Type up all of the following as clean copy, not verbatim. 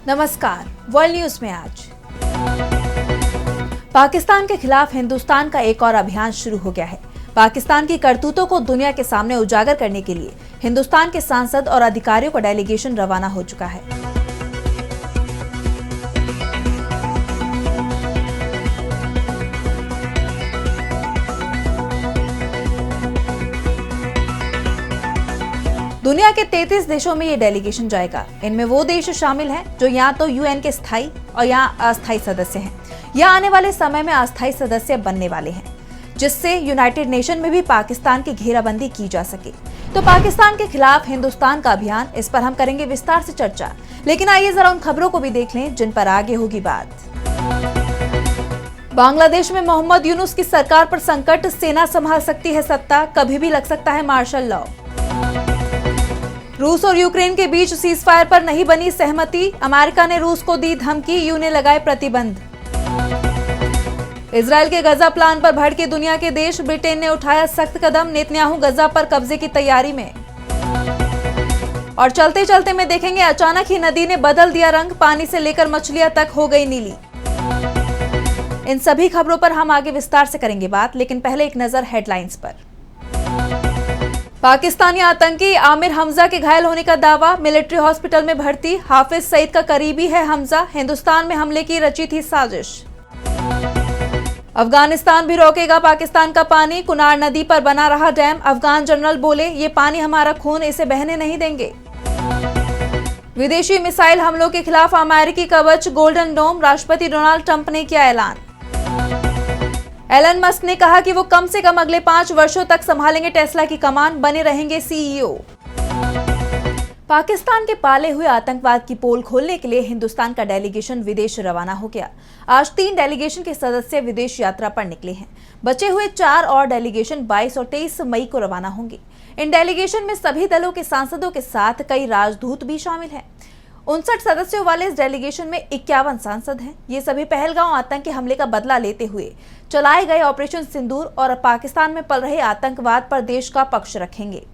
नमस्कार, world news में आज पाकिस्तान के खिलाफ हिंदुस्तान का एक और अभियान शुरू हो गया है। पाकिस्तान की करतूतों को दुनिया के सामने उजागर करने के लिए हिंदुस्तान के सांसद और अधिकारियों का डेलीगेशन रवाना हो चुका है। दुनिया के 33 देशों में ये डेलीगेशन जाएगा। इनमें वो देश शामिल हैं जो या तो यूएन के स्थायी और या अस्थायी सदस्य हैं या आने वाले समय में अस्थायी सदस्य बनने वाले हैं, जिससे यूनाइटेड नेशन में भी पाकिस्तान की घेराबंदी की जा सके। तो पाकिस्तान के खिलाफ हिंदुस्तान का अभियान, इस पर हम करेंगे विस्तार से चर्चा। लेकिन आइए जरा उन खबरों को भी देख लें जिन पर आगे होगी बात। बांग्लादेश में मोहम्मद यूनुस की सरकार पर संकट, सेना संभाल सकती है सत्ता, कभी भी लग सकता है मार्शल लॉ। रूस और यूक्रेन के बीच सीजफायर पर नहीं बनी सहमति, अमेरिका ने रूस को दी धमकी, यूं ने लगाए प्रतिबंध। इजरायल के गजा प्लान पर भड़के दुनिया के देश, ब्रिटेन ने उठाया सख्त कदम, नेतन्याहू गजा पर कब्जे की तैयारी में। और चलते चलते में देखेंगे अचानक ही नदी ने बदल दिया रंग, पानी से लेकर मछलियां तक हो गई नीली। इन सभी खबरों पर हम आगे विस्तार से करेंगे बात, लेकिन पहले एक नजर हेडलाइंस पर। पाकिस्तानी आतंकी आमिर हमजा के घायल होने का दावा, मिलिट्री हॉस्पिटल में भर्ती, हाफिज सईद का करीबी है हमजा, हिंदुस्तान में हमले की रची थी साजिश। अफगानिस्तान भी रोकेगा पाकिस्तान का पानी, कुनार नदी पर बना रहा डैम, अफगान जनरल बोले ये पानी हमारा खून, इसे बहने नहीं देंगे। विदेशी मिसाइल हमलों के खिलाफ अमेरिकी कवच गोल्डन डोम, राष्ट्रपति डोनाल्ड ट्रंप ने किया ऐलान। एलन मस्क ने कहा कि वो कम से कम अगले 5 वर्षों तक संभालेंगे टेस्ला की कमान, बने रहेंगे सीईओ। पाकिस्तान के पाले हुए आतंकवाद की पोल खोलने के लिए हिंदुस्तान का डेलीगेशन विदेश रवाना हो गया। आज 3 डेलीगेशन के सदस्य विदेश यात्रा पर निकले हैं। बचे हुए 4 और डेलीगेशन 22 और 23 मई को रवाना होंगे। इन डेलीगेशन में सभी दलों के सांसदों के साथ कई राजदूत भी शामिल हैं। 59 सदस्यों वाले इस डेलीगेशन में 51 सांसद हैं। ये सभी पहलगांव आतंकी हमले का बदला लेते हुए चलाए गए ऑपरेशन सिंदूर और पाकिस्तान में पल रहे आतंकवाद पर देश का पक्ष रखेंगे।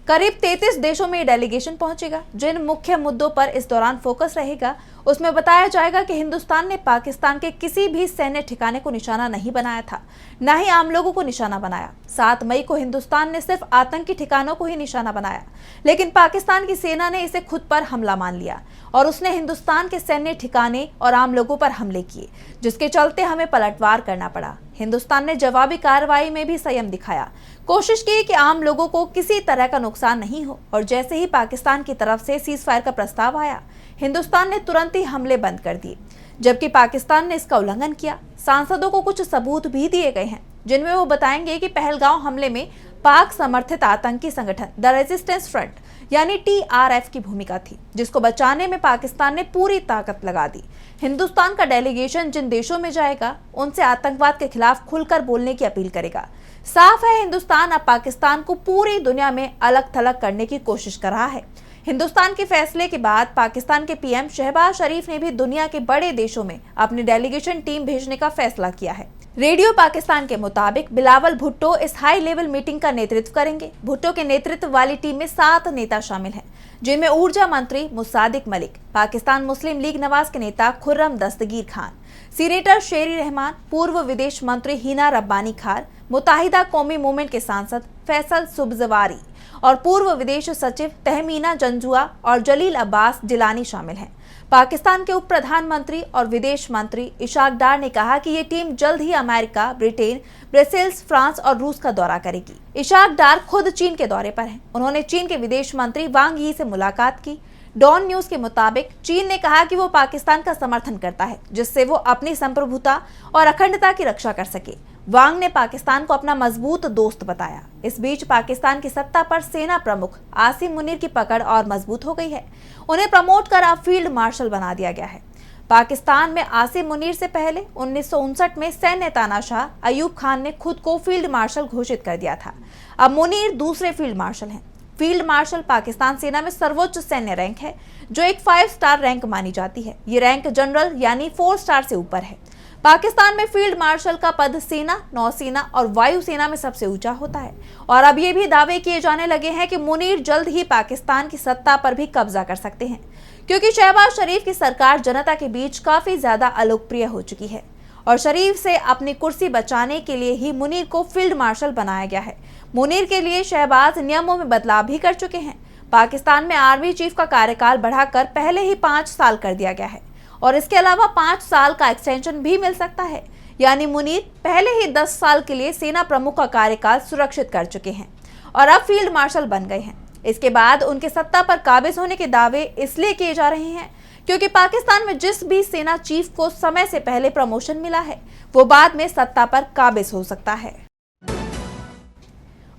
करीब 33 देशों में ये डेलीगेशन पहुंचेगा। जिन मुख्य मुद्दों पर इस दौरान फोकस रहेगा, उसमें बताया जाएगा कि हिंदुस्तान ने पाकिस्तान के किसी भी सैन्य ठिकाने को निशाना नहीं बनाया था, न ही आम लोगों को निशाना बनाया। 7 मई को हिंदुस्तान ने सिर्फ आतंकी ठिकानों को ही निशाना बनाया, लेकिन पाकिस्तान की सेना ने इसे खुद पर हमला मान लिया और उसने हिंदुस्तान के सैन्य ठिकाने और आम लोगों पर हमले किए, जिसके चलते हमें पलटवार करना पड़ा। हिंदुस्तान ने जवाबी कार्रवाई में भी संयम दिखाया, कोशिश की कि आम लोगों को किसी तरह का नुकसान नहीं हो। और जैसे ही पाकिस्तान की तरफ से सीजफायर का प्रस्ताव आया, हिंदुस्तान ने तुरंत ही हमले बंद कर दिए, जबकि पाकिस्तान ने इसका उल्लंघन किया। सांसदों को कुछ सबूत भी दिए गए हैं, जिनमें वो बताएंगे कि पहलगांव हमले में पाक समर्थित आतंकी संगठन द रेजिस्टेंस फ्रंट यानी TRF की भूमिका थी, जिसको बचाने में पाकिस्तान ने पूरी ताकत लगा दी। हिंदुस्तान का डेलीगेशन जिन देशों में जाएगा, उनसे आतंकवाद के खिलाफ खुलकर बोलने की अपील करेगा। साफ है, हिंदुस्तान अब पाकिस्तान को पूरी दुनिया में अलग थलग करने की कोशिश कर रहा है। हिंदुस्तान के फैसले के बाद पाकिस्तान के PM शहबाज शरीफ ने भी दुनिया के बड़े देशों में अपनी डेलीगेशन टीम भेजने का फैसला किया है। रेडियो पाकिस्तान के मुताबिक बिलावल भुट्टो इस हाई लेवल मीटिंग का नेतृत्व करेंगे। भुट्टो के नेतृत्व वाली टीम में 7 नेता शामिल हैं, जिनमें ऊर्जा मंत्री मुसादिक मलिक, पाकिस्तान मुस्लिम लीग नवाज के नेता खुर्रम दस्तगीर खान, सीनेटर शेरी रहमान, पूर्व विदेश मंत्री हिना रब्बानी खार, मुत्ताहिदा कौमी मूवमेंट के सांसद फैसल सुब्जवारी और पूर्व विदेश सचिव तहमीना जंजुआ और जलील अब्बास जिलानी शामिल हैं। पाकिस्तान के उप प्रधानमंत्री और विदेश मंत्री इशाक डार ने कहा कि ये टीम जल्द ही अमेरिका, ब्रिटेन, ब्रसेल्स, फ्रांस और रूस का दौरा करेगी। इशाक डार खुद चीन के दौरे पर हैं। उन्होंने चीन के विदेश मंत्री वांग यी से मुलाकात की। डॉन न्यूज के मुताबिक चीन ने कहा कि वो पाकिस्तान का समर्थन करता है, जिससे वो अपनी संप्रभुता और अखंडता की रक्षा कर सके। वांग ने पाकिस्तान को अपना मजबूत दोस्त बताया। इस बीच पाकिस्तान की सत्ता पर सेना प्रमुख आसिम मुनीर की पकड़ और मजबूत हो गई है। उन्हें प्रमोट कर अब फील्ड मार्शल बना दिया गया है। पाकिस्तान में आसिम मुनीर से पहले 1959 में सैन्य तानाशाह अयूब खान ने खुद को फील्ड मार्शल घोषित कर दिया था। अब मुनीर दूसरे फील्ड मार्शल हैं। फील्ड मार्शल पाकिस्तान सेना में सर्वोच्च सैन्य रैंक है, जो एक 5 स्टार रैंक मानी जाती है। ये रैंक जनरल यानी 4 स्टार से ऊपर है। पाकिस्तान में फील्ड मार्शल का पद सेना, नौसेना और वायुसेना में सबसे ऊंचा होता है और अब ये भी दावे किए जाने लगे हैं कि मुनीर जल्द ही पाकिस्तान की सत्ता पर भी कब्जा कर सकते हैं, क्योंकि शहबाज शरीफ की सरकार जनता के बीच काफी ज्यादा अलोकप्रिय हो चुकी है और शरीफ से अपनी कुर्सी बचाने के लिए ही मुनीर को फील्ड मार्शल बनाया गया है। मुनीर के लिए शहबाज नियमों में बदलाव भी कर चुके हैं। पाकिस्तान में आर्मी चीफ का कार्यकाल बढ़ाकर पहले ही 5 साल कर दिया गया है और इसके अलावा 5 साल का एक्सटेंशन भी मिल सकता है। यानी मुनीर पहले ही 10 साल के लिए सेना प्रमुख का कार्यकाल सुरक्षित कर चुके हैं और अब फील्ड मार्शल बन गए हैं। इसके बाद उनके सत्ता पर काबिज होने के दावे इसलिए किए जा रहे हैं क्योंकि पाकिस्तान में जिस भी सेना चीफ को समय से पहले प्रमोशन मिला है वो बाद में सत्ता पर काबिज हो सकता है।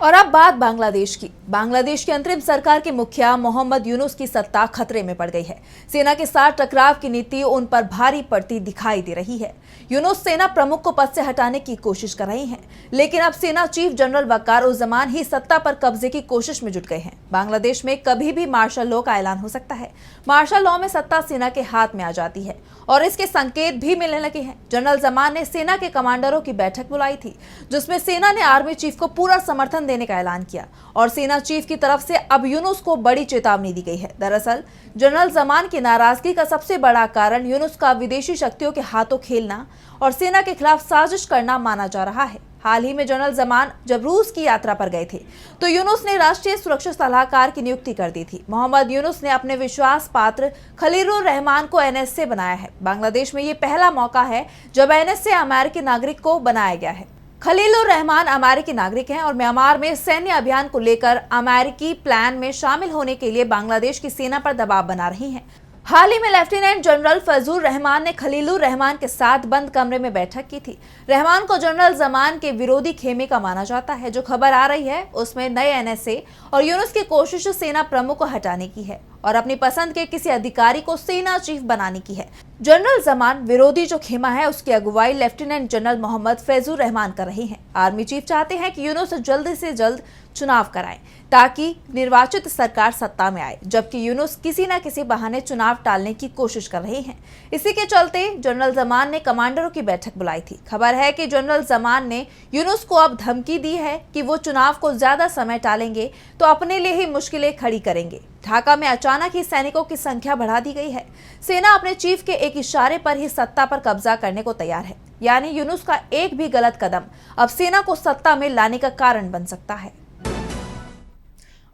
और अब बात बांग्लादेश की। बांग्लादेश की अंतरिम सरकार के मुखिया मोहम्मद यूनुस की सत्ता खतरे में पड़ गई है। सेना के साथ टकराव की नीति उन पर भारी पड़ती दिखाई दे रही है। यूनुस सेना प्रमुख को पद से हटाने की कोशिश कर रही हैं, लेकिन अब सेना चीफ जनरल वकार-उज़-ज़मान ही सत्ता पर कब्जे की कोशिश में जुट गए हैं। बांग्लादेश में कभी भी मार्शल लॉ का ऐलान हो सकता है। मार्शल लॉ में सत्ता सेना के हाथ में आ जाती है और इसके संकेत भी मिलने लगे हैं। जनरल ज़मान ने सेना के कमांडरों की बैठक बुलाई थी, जिसमें सेना ने आर्मी चीफ को पूरा समर्थन देने का ऐलान किया और सेना चीफ की तरफ से अब यूनुस को बड़ी चेतावनी दी गई है। दरअसल जनरल ज़मान की नाराजगी का सबसे बड़ा कारण यूनुस का विदेशी शक्तियों के हाथों खेलना और सेना के खिलाफ साजिश करना माना जा रहा है। हाल ही में जनरल ज़मान जब रूस की यात्रा पर गए थे तो यूनुस ने राष्ट्रीय सुरक्षा सलाहकार की नियुक्ति कर दी थी। मोहम्मद यूनुस ने अपने विश्वास पात्र खलीलुर रहमान को एनएसए बनाया है। बांग्लादेश में ये पहला मौका है जब एनएसए अमेरिकी नागरिक को बनाया गया है। खलीलुर रहमान अमेरिकी नागरिक हैं और म्यांमार में सैन्य अभियान को लेकर अमेरिकी प्लान में शामिल होने के लिए बांग्लादेश की सेना पर दबाव बना रही हैं। हाल ही में लेफ्टिनेंट जनरल फजलुर रहमान ने खलीलुर रहमान के साथ बंद कमरे में बैठक की थी। रहमान को जनरल ज़मान के विरोधी खेमे का माना जाता है। जो खबर आ रही है उसमें नए एनएसए और यूनुस की कोशिश सेना प्रमुख को हटाने की है और अपनी पसंद के किसी अधिकारी को सेना चीफ बनाने की है। जनरल ज़मान विरोधी जो खेमा है उसकी अगुवाई लेफ्टिनेंट जनरल मोहम्मद फैजुर रहमान कर रहे हैं। आर्मी चीफ चाहते हैं कि यूनुस जल्द से जल्द चुनाव कराएं ताकि निर्वाचित सरकार सत्ता में आए, जबकि यूनुस किसी न किसी बहाने चुनाव टालने की कोशिश कर रहे हैं। इसी के चलते जनरल ज़मान ने कमांडरों की बैठक बुलाई थी। खबर है कि जनरल ज़मान ने यूनुस को अब धमकी दी है कि वो चुनाव को ज्यादा समय टालेंगे तो अपने लिए ही मुश्किलें खड़ी करेंगे। ढाका में अचानक ही सैनिकों की संख्या बढ़ा दी गई है। सेना अपने चीफ के एक इशारे पर ही सत्ता पर कब्जा करने को तैयार है। यानी यूनुस का एक भी गलत कदम अब सेना को सत्ता में लाने का कारण बन सकता है।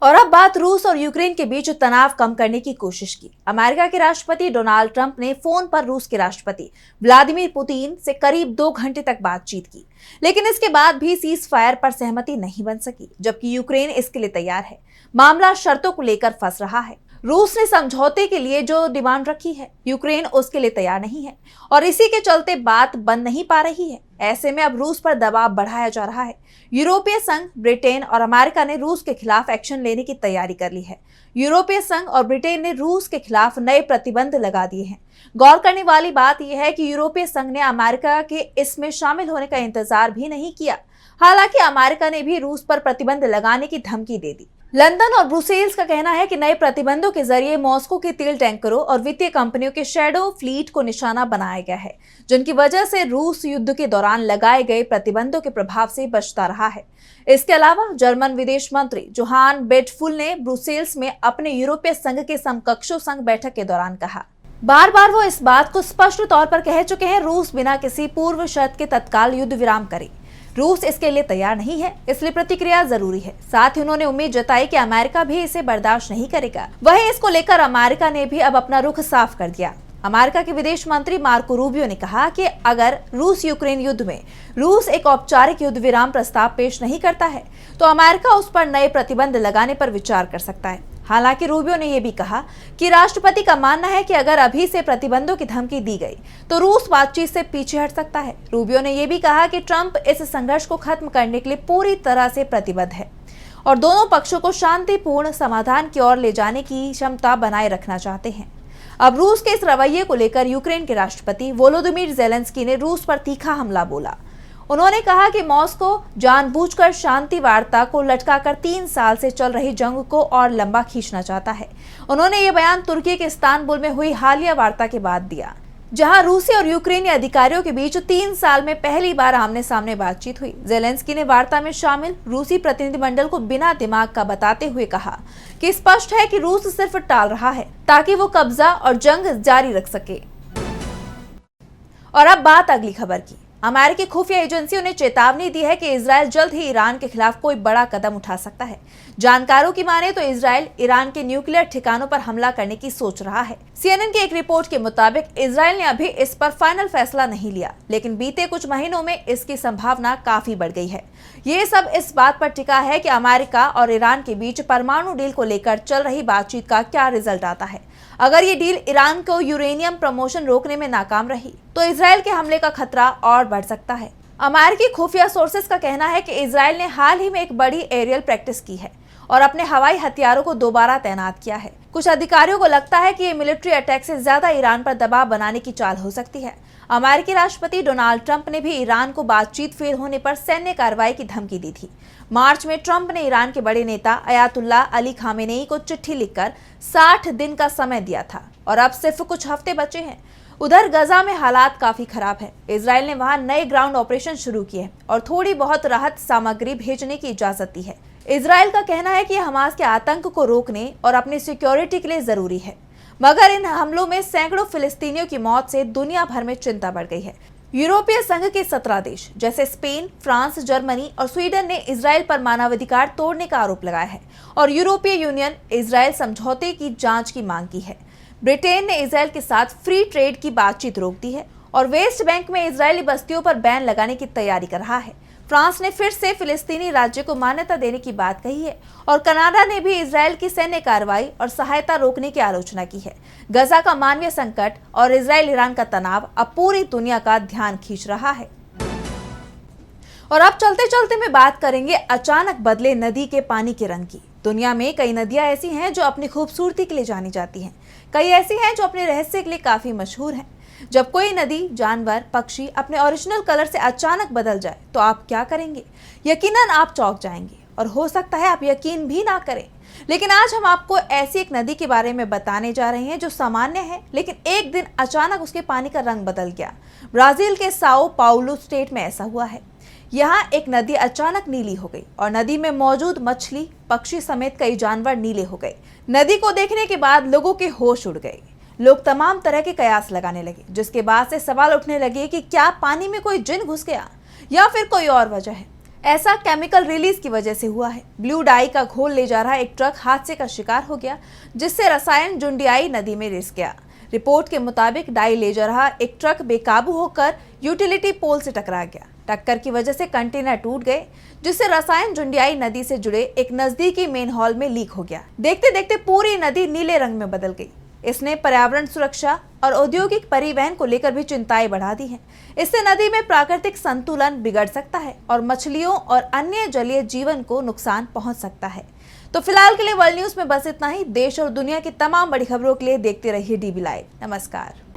और अब बात रूस और यूक्रेन के बीच तनाव कम करने की कोशिश की। अमेरिका के राष्ट्रपति डोनाल्ड ट्रंप ने फोन पर रूस के राष्ट्रपति व्लादिमीर पुतिन से करीब 2 घंटे तक बातचीत की, लेकिन इसके बाद भी सीज फायर पर सहमति नहीं बन सकी, जबकि यूक्रेन इसके लिए तैयार है। मामला शर्तों को लेकर फंस रहा है। रूस ने समझौते के लिए जो डिमांड रखी है, यूक्रेन उसके लिए तैयार नहीं है और इसी के चलते बात बन नहीं पा रही है। ऐसे में अब रूस पर दबाव बढ़ाया जा रहा है। यूरोपीय संघ, ब्रिटेन और अमेरिका ने रूस के खिलाफ एक्शन लेने की तैयारी कर ली है। यूरोपीय संघ और ब्रिटेन ने रूस के खिलाफ नए प्रतिबंध लगा दिए हैं। गौर करने वाली बात यह है कि यूरोपीय संघ ने अमेरिका के इसमें शामिल होने का इंतजार भी नहीं किया। हालांकि अमेरिका ने भी रूस पर प्रतिबंध लगाने की धमकी दे दी। लंदन और ब्रुसेल्स का कहना है कि नए प्रतिबंधों के जरिए मॉस्को के तेल टैंकरों और वित्तीय कंपनियों के शैडो फ्लीट को निशाना बनाया गया है, जिनकी वजह से रूस युद्ध के दौरान लगाए गए प्रतिबंधों के प्रभाव से बचता रहा है। इसके अलावा जर्मन विदेश मंत्री जोहान बेटफुल ने ब्रुसेल्स में अपने यूरोपीय संघ के समकक्षों संग बैठक के दौरान कहा, बार बार वो इस बात को स्पष्ट तौर पर कह चुके हैं, रूस बिना किसी पूर्व शर्त के तत्काल युद्ध विराम करे। रूस इसके लिए तैयार नहीं है, इसलिए प्रतिक्रिया जरूरी है। साथ ही उन्होंने उम्मीद जताई कि अमेरिका भी इसे बर्दाश्त नहीं करेगा। वहीं इसको लेकर अमेरिका ने भी अब अपना रुख साफ कर दिया। अमेरिका के विदेश मंत्री मार्को रूबियो ने कहा कि अगर रूस यूक्रेन युद्ध में रूस एक औपचारिक युद्ध विराम प्रस्ताव पेश नहीं करता है तो अमेरिका उस पर नए प्रतिबंध लगाने पर विचार कर सकता है। हालांकि रूबियो ने यह भी कहा कि राष्ट्रपति का मानना है कि अगर अभी से प्रतिबंधों की धमकी दी गई तो रूस बातचीत से पीछे हट सकता है। रूबियो ने यह भी कहा कि ट्रंप इस संघर्ष को खत्म करने के लिए पूरी तरह से प्रतिबद्ध है और दोनों पक्षों को शांतिपूर्ण समाधान की ओर ले जाने की क्षमता बनाए रखना चाहते हैं। अब रूस के इस रवैये को लेकर यूक्रेन के राष्ट्रपति वोलोदिमीर ज़ेलेंस्की ने रूस पर तीखा हमला बोला। उन्होंने कहा कि मॉस्को जानबूझकर शांति वार्ता को लटकाकर 3 साल से चल रही जंग को और लंबा खींचना चाहता है। उन्होंने ये बयान तुर्की के इस्तांबुल में हुई हालिया वार्ता के बाद दिया, जहां रूसी और यूक्रेनी अधिकारियों के बीच 3 साल में पहली बार आमने सामने बातचीत हुई। जेलेंस्की ने वार्ता में शामिल रूसी प्रतिनिधिमंडल को बिना दिमाग का बताते हुए कहा कि स्पष्ट है कि रूस सिर्फ टाल रहा है ताकि वो कब्जा और जंग जारी रख सके। और अब बात अगली खबर की। अमेरिकी खुफिया एजेंसियों ने चेतावनी दी है कि इजरायल जल्द ही ईरान के खिलाफ कोई बड़ा कदम उठा सकता है। जानकारों की माने तो इजरायल ईरान के न्यूक्लियर ठिकानों पर हमला करने की सोच रहा है। CNN की एक रिपोर्ट के मुताबिक इजरायल ने अभी इस पर फाइनल फैसला नहीं लिया, लेकिन बीते कुछ महीनों में इसकी संभावना काफी बढ़ गई है। ये सब इस बात पर टिका है कि अमेरिका और ईरान के बीच परमाणु डील को लेकर चल रही बातचीत का क्या रिजल्ट आता है। अगर ये डील ईरान को यूरेनियम प्रमोशन रोकने में नाकाम रही तो इजरायल के हमले का खतरा और बढ़ सकता है। अमेरिकी खुफिया सोर्सेस का कहना है कि इजरायल ने हाल ही में एक बड़ी एरियल प्रैक्टिस की है और अपने हवाई हथियारों को दोबारा तैनात किया है। कुछ अधिकारियों को लगता है कि ये मिलिट्री अटैक से ज्यादा ईरान पर दबाव बनाने की चाल हो सकती है। अमेरिकी राष्ट्रपति डोनाल्ड ट्रंप ने भी ईरान को बातचीत फेल होने पर सैन्य कार्रवाई की धमकी दी थी। मार्च में ट्रंप ने ईरान के बड़े नेता अयातुल्ला अली खामेनेई को चिट्ठी लिखकर 60 दिन का समय दिया था और अब सिर्फ कुछ हफ्ते बचे हैं। उधर गजा में हालात काफी खराब है। इजरायल ने वहां नए ग्राउंड ऑपरेशन शुरू किए और थोड़ी बहुत राहत सामग्री भेजने की इजाजत दी है। इजरायल का कहना है कि हमास के आतंक को रोकने और अपनी सिक्योरिटी के लिए जरूरी है, मगर इन हमलों में सैकड़ों फिलिस्तीनियों की मौत से दुनिया भर में चिंता बढ़ गई है। यूरोपीय संघ के 17 देश जैसे स्पेन, फ्रांस, जर्मनी और स्वीडन ने इजरायल पर मानवाधिकार तोड़ने का आरोप लगाया है और यूरोपीय यूनियन इजरायल समझौते की जांच की मांग की है। ब्रिटेन ने इजरायल के साथ फ्री ट्रेड की बातचीत रोक दी है और वेस्ट बैंक में इजरायली बस्तियों पर बैन लगाने की तैयारी कर रहा है। फ्रांस ने फिर से फिलिस्तीनी राज्य को मान्यता देने की बात कही है और कनाडा ने भी इजरायल की सैन्य कार्रवाई और सहायता रोकने की आलोचना की है। गजा का मानवीय संकट और इजरायल ईरान का तनाव अब पूरी दुनिया का ध्यान खींच रहा है। और अब चलते चलते में बात करेंगे अचानक बदले नदी के पानी के रंग की। दुनिया में कई नदियां ऐसी हैं जो अपनी खूबसूरती के लिए जानी जाती हैं, कई ऐसी हैं जो अपने रहस्य के लिए काफी मशहूर हैं। जब कोई नदी, जानवर, पक्षी अपने ओरिजिनल कलर से अचानक बदल जाए तो आप क्या करेंगे? यकीनन आप चौंक जाएंगे और हो सकता है आप यकीन भी ना करें। लेकिन आज हम आपको ऐसी एक नदी के बारे में बताने जा रहे हैं जो सामान्य है, लेकिन एक दिन अचानक उसके पानी का रंग बदल गया। ब्राजील के साओ पाउलो स्टेट में ऐसा हुआ है। यहाँ एक नदी अचानक नीली हो गई और नदी में मौजूद मछली, पक्षी समेत कई जानवर नीले हो गए। नदी को देखने के बाद लोगों के होश उड़ गए। लोग तमाम तरह के कयास लगाने लगे, जिसके बाद से सवाल उठने लगे कि क्या पानी में कोई जिन घुस गया या फिर कोई और वजह है। ऐसा केमिकल रिलीज की वजह से हुआ है। ब्लू डाई का घोल ले जा रहा एक ट्रक हादसे का शिकार हो गया, जिससे रसायन जुंडियाई नदी में रिस गया। रिपोर्ट के मुताबिक डाई ले जा रहा एक ट्रक बेकाबू होकर यूटिलिटी पोल से टकरा गया। टक्कर की वजह से कंटेनर टूट गए, जिससे रसायन जुंडियाई नदी से जुड़े एक नजदीकी मेन हॉल में लीक हो गया। देखते देखते पूरी नदी नीले रंग में बदल गई। इसने पर्यावरण सुरक्षा और औद्योगिक परिवहन को लेकर भी चिंताएं बढ़ा दी हैं। इससे नदी में प्राकृतिक संतुलन बिगड़ सकता है और मछलियों और अन्य जलीय जीवन को नुकसान पहुंच सकता है। तो फिलहाल के लिए वर्ल्ड न्यूज में बस इतना ही। देश और दुनिया की तमाम बड़ी खबरों के लिए देखते रहिए DB लाइव। नमस्कार।